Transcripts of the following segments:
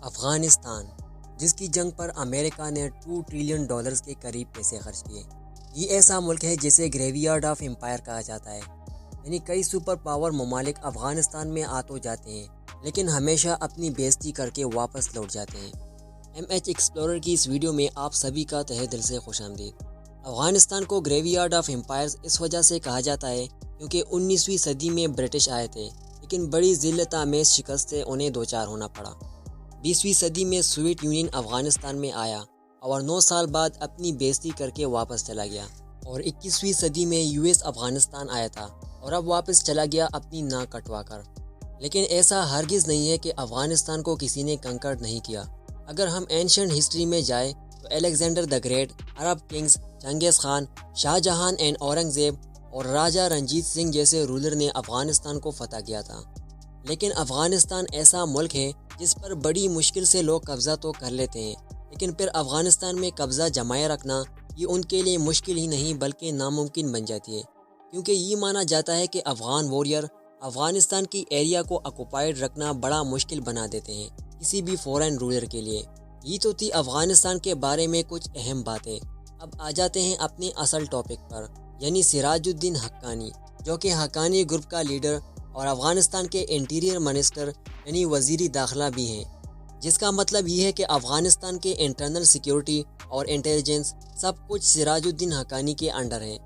افغانستان، جس کی جنگ پر امریکہ نے $2 ٹریلین کے قریب پیسے خرچ کیے، یہ ایسا ملک ہے جسے گریوی یارڈ آف امپائر کہا جاتا ہے۔ یعنی کئی سپر پاور ممالک افغانستان میں آ تو جاتے ہیں لیکن ہمیشہ اپنی بےزتی کر کے واپس لوٹ جاتے ہیں۔ ایم ایچ ایکسپلورر کی اس ویڈیو میں آپ سبھی کا تہہ دل سے خوش آمدید۔ افغانستان کو گریوی یارڈ آف امپائرز اس وجہ سے کہا جاتا ہے کیونکہ 19ویں صدی میں برٹش آئے تھے لیکن بڑی ذلت آمیز شکست سے انہیں دوچار ہونا پڑا۔ 20ویں صدی میں سوویت یونین افغانستان میں آیا اور 9 سال بعد اپنی بےزتی کر کے واپس چلا گیا، اور 21ویں صدی میں US افغانستان آیا تھا اور اب واپس چلا گیا اپنی ناک کٹوا کر۔ لیکن ایسا ہرگز نہیں ہے کہ افغانستان کو کسی نے کنکر نہیں کیا۔ اگر ہم اینشنٹ ہسٹری میں جائیں تو الیگزینڈر دی گریٹ، عرب kings, Genghis Khan, Shah Jahan and Aurangzeb اور راجہ رنجیت سنگھ جیسے رولر نے افغانستان کو فتح کیا تھا۔ لیکن افغانستان ایسا ملک ہے جس پر بڑی مشکل سے لوگ قبضہ تو کر لیتے ہیں، لیکن پھر افغانستان میں قبضہ جمائے رکھنا یہ ان کے لیے مشکل ہی نہیں بلکہ ناممکن بن جاتی ہے، کیونکہ یہ مانا جاتا ہے کہ افغان واریر افغانستان کی ایریا کو آکوپائیڈ رکھنا بڑا مشکل بنا دیتے ہیں کسی بھی فورن رولر کے لیے۔ یہ تو تھی افغانستان کے بارے میں کچھ اہم باتیں۔ اب آ جاتے ہیں اپنے اصل ٹاپک پر، یعنی سراج الدین حقانی، جو کہ حقانی گروپ کا لیڈر اور افغانستان کے انٹیریئر منسٹر یعنی وزیر داخلہ بھی ہیں، جس کا مطلب یہ ہے کہ افغانستان کے انٹرنل سیکیورٹی اور انٹیلیجنس سب کچھ سراج الدین حقانی کے انڈر ہے۔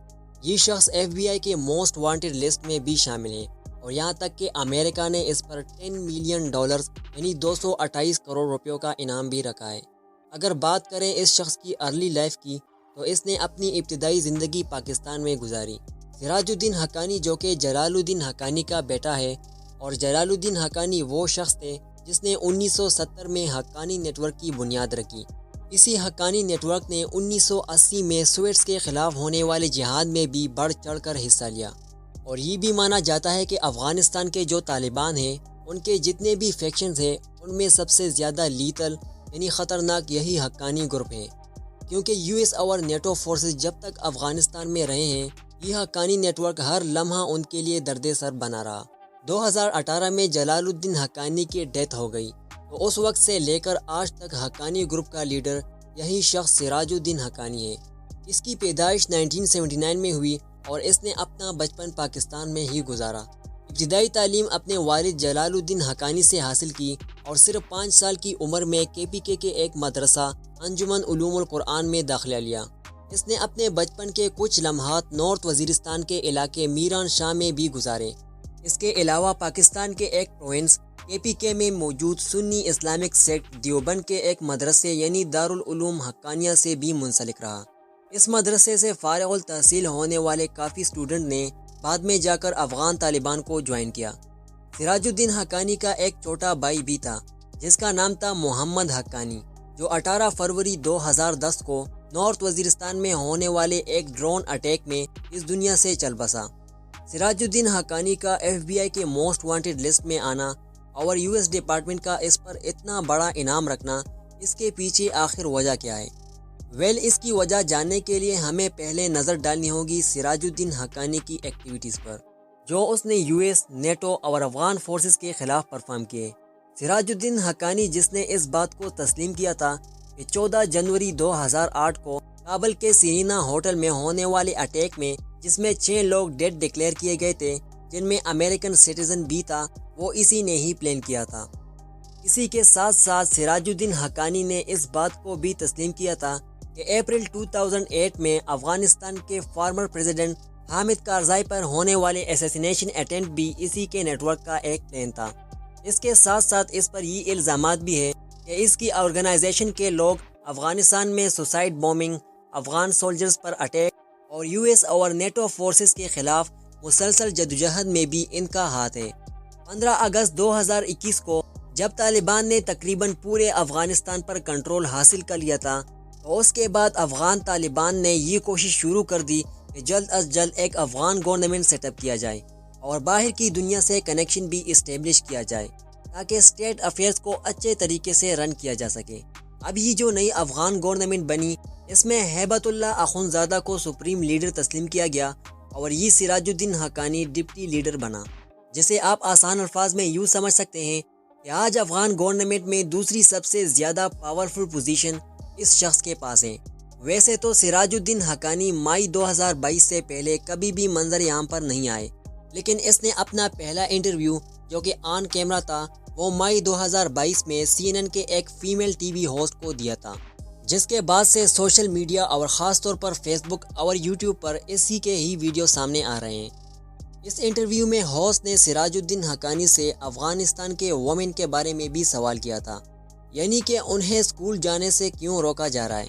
یہ شخص FBI کے موسٹ وانٹڈ لسٹ میں بھی شامل ہے، اور یہاں تک کہ امریکہ نے اس پر $10 ملین یعنی 228 کروڑ روپیوں کا انعام بھی رکھا ہے۔ اگر بات کریں اس شخص کی ارلی لائف کی تو اس نے اپنی ابتدائی زندگی پاکستان میں گزاری۔ سراج الدین حقانی جو کہ جلال الدین حقانی کا بیٹا ہے، اور جلال الدین حقانی وہ شخص تھے جس نے 1970 میں حقانی نیٹ ورک کی بنیاد رکھی۔ اسی حقانی نیٹ ورک نے 1980 میں سوویٹس کے خلاف ہونے والے جہاد میں بھی بڑھ چڑھ کر حصہ لیا، اور یہ بھی مانا جاتا ہے کہ افغانستان کے جو طالبان ہیں ان کے جتنے بھی فیکشنز ہیں ان میں سب سے زیادہ لیتل یعنی خطرناک یہی حقانی گروپ ہے، کیونکہ US اور نیٹو فورسز جب تک افغانستان میں رہے ہیں یہ حقانی نیٹ ورک ہر لمحہ ان کے لیے درد سر بنا رہا۔ 2018 میں جلال الدین حقانی کی ڈیتھ ہو گئی، تو اس وقت سے لے کر آج تک حقانی گروپ کا لیڈر یہی شخص سراج الدین حقانی ہے۔ اس کی پیدائش 1979 میں ہوئی اور اس نے اپنا بچپن پاکستان میں ہی گزارا۔ ابتدائی تعلیم اپنے والد جلال الدین حقانی سے حاصل کی اور صرف 5 سال کی عمر میں KPK کے ایک مدرسہ انجمن علوم القرآن میں داخلہ لیا۔ اس نے اپنے بچپن کے کچھ لمحات نارتھ وزیرستان کے علاقے میران شاہ میں بھی گزارے۔ اس کے علاوہ پاکستان کے ایک پروونس KPK میں موجود سنی اسلامک سیکٹ دیوبند کے ایک مدرسے یعنی دارالعلوم حقانیہ سے بھی منسلک رہا۔ اس مدرسے سے فارغ التحصیل ہونے والے کافی اسٹوڈنٹ نے بعد میں جا کر افغان طالبان کو جوائن کیا۔ سراج الدین حقانی کا ایک چھوٹا بھائی بھی تھا جس کا نام تھا محمد حقانی، جو 18 فروری 2010 کو نارتھ وزیرستان میں ہونے والے ایک ڈرون اٹیک میں اس دنیا سے چل بسا۔ سراج الدین حقانی کا FBI کے موسٹ وانٹڈ لسٹ میں آنا اور US ڈپارٹمنٹ کا اس پر اتنا بڑا انعام رکھنا، اس کے پیچھے آخر وجہ کیا ہے؟ اس کی وجہ جاننے کے لیے ہمیں پہلے نظر ڈالنی ہوگی سراج الدین حقانی کی ایکٹیویٹیز پر، جو اس نے US، نیٹو اور افغان فورسز کے خلاف پرفارم کیے۔ سراج الدین حقانی جس نے اس بات کو تسلیم کیا تھا کہ 14 جنوری 2008 کو کابل کے سیرینا ہوٹل میں ہونے والے اٹیک میں جس میں 6 لوگ ڈیڈ ڈکلیئر کیے گئے تھے، جن میں امریکن سٹیزن بھی تھا، وہ اسی نے ہی پلان کیا تھا۔ اسی کے ساتھ ساتھ سراج الدین حقانی نے اس بات کو بھی تسلیم کیا تھا کہ اپریل 2008 میں افغانستان کے فارمر پریزیڈنٹ حامد کارزائی پر ہونے والے اسیسینیشن اٹیمپٹ بھی اسی کے نیٹ ورک کا ایک پلان تھا۔ اس کے ساتھ ساتھ اس پر یہ الزامات بھی ہے کہ اس کی آرگنائزیشن کے لوگ افغانستان میں سوسائڈ بومنگ، افغان سولجرز پر اٹیک اور US اور نیٹو فورسز کے خلاف مسلسل جدوجہد میں بھی ان کا ہاتھ ہے۔ 15 اگست 2021 کو جب طالبان نے تقریباً پورے افغانستان پر کنٹرول حاصل کر لیا تھا، تو اس کے بعد افغان طالبان نے یہ کوشش شروع کر دی کہ جلد از جلد ایک افغان گورنمنٹ سیٹ اپ کیا جائے اور باہر کی دنیا سے کنیکشن بھی اسٹیبلش کیا جائے تاکہ اسٹیٹ افیئرز کو اچھے طریقے سے رن کیا جا سکے۔ اب یہ جو نئی افغان گورنمنٹ بنی، اس میں ہیبت اللہ اخونزادہ کو سپریم لیڈر تسلیم کیا گیا اور یہ سراج الدین حقانی ڈپٹی لیڈر بنا، جسے آپ آسان الفاظ میں یوں سمجھ سکتے ہیں کہ آج افغان گورنمنٹ میں دوسری سب سے زیادہ پاورفل پوزیشن اس شخص کے پاس ہے۔ ویسے تو سراج الدین حقانی مئی 2022 سے پہلے کبھی بھی منظر عام پر نہیں آئے، لیکن اس نے اپنا پہلا انٹرویو جو کہ آن کیمرہ تھا وہ مئی 2022 میں CNN کے ایک فیمیل ٹی وی ہوسٹ کو دیا تھا، جس کے بعد سے سوشل میڈیا اور خاص طور پر فیس بک اور یوٹیوب پر اسی کے ہی ویڈیو سامنے آ رہے ہیں۔ اس انٹرویو میں ہوسٹ نے سراج الدین حقانی سے افغانستان کے وومن کے بارے میں بھی سوال کیا تھا، یعنی کہ انہیں اسکول جانے سے کیوں روکا جا رہا ہے۔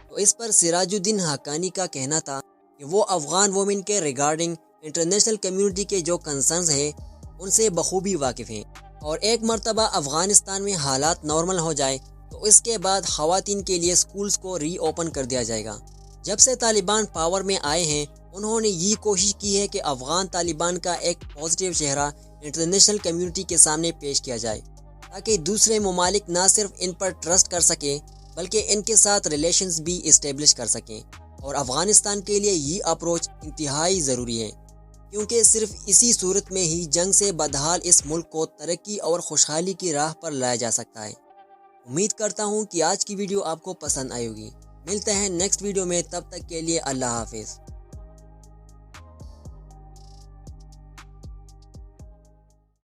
تو اس پر سراج الدین حقانی کا کہنا تھا کہ وہ افغان وومن کے ریگارڈنگ انٹرنیشنل کمیونٹی کے جو کنسرنز ہیں ان سے بخوبی واقف ہیں، اور ایک مرتبہ افغانستان میں حالات نارمل ہو جائے تو اس کے بعد خواتین کے لیے سکولز کو ری اوپن کر دیا جائے گا۔ جب سے طالبان پاور میں آئے ہیں انہوں نے یہ کوشش کی ہے کہ افغان طالبان کا ایک پازیٹیو چہرہ انٹرنیشنل کمیونٹی کے سامنے پیش کیا جائے، تاکہ دوسرے ممالک نہ صرف ان پر ٹرسٹ کر سکیں بلکہ ان کے ساتھ ریلیشنز بھی اسٹیبلش کر سکیں۔ اور افغانستان کے لیے یہ اپروچ انتہائی ضروری ہے، کیونکہ صرف اسی صورت میں ہی جنگ سے بدحال اس ملک کو ترقی اور خوشحالی کی راہ پر لایا جا سکتا ہے۔ امید کرتا ہوں کہ آج کی ویڈیو آپ کو پسند آئے گی۔ ملتے ہیں نیکسٹ ویڈیو میں، تب تک کے لیے اللہ حافظ۔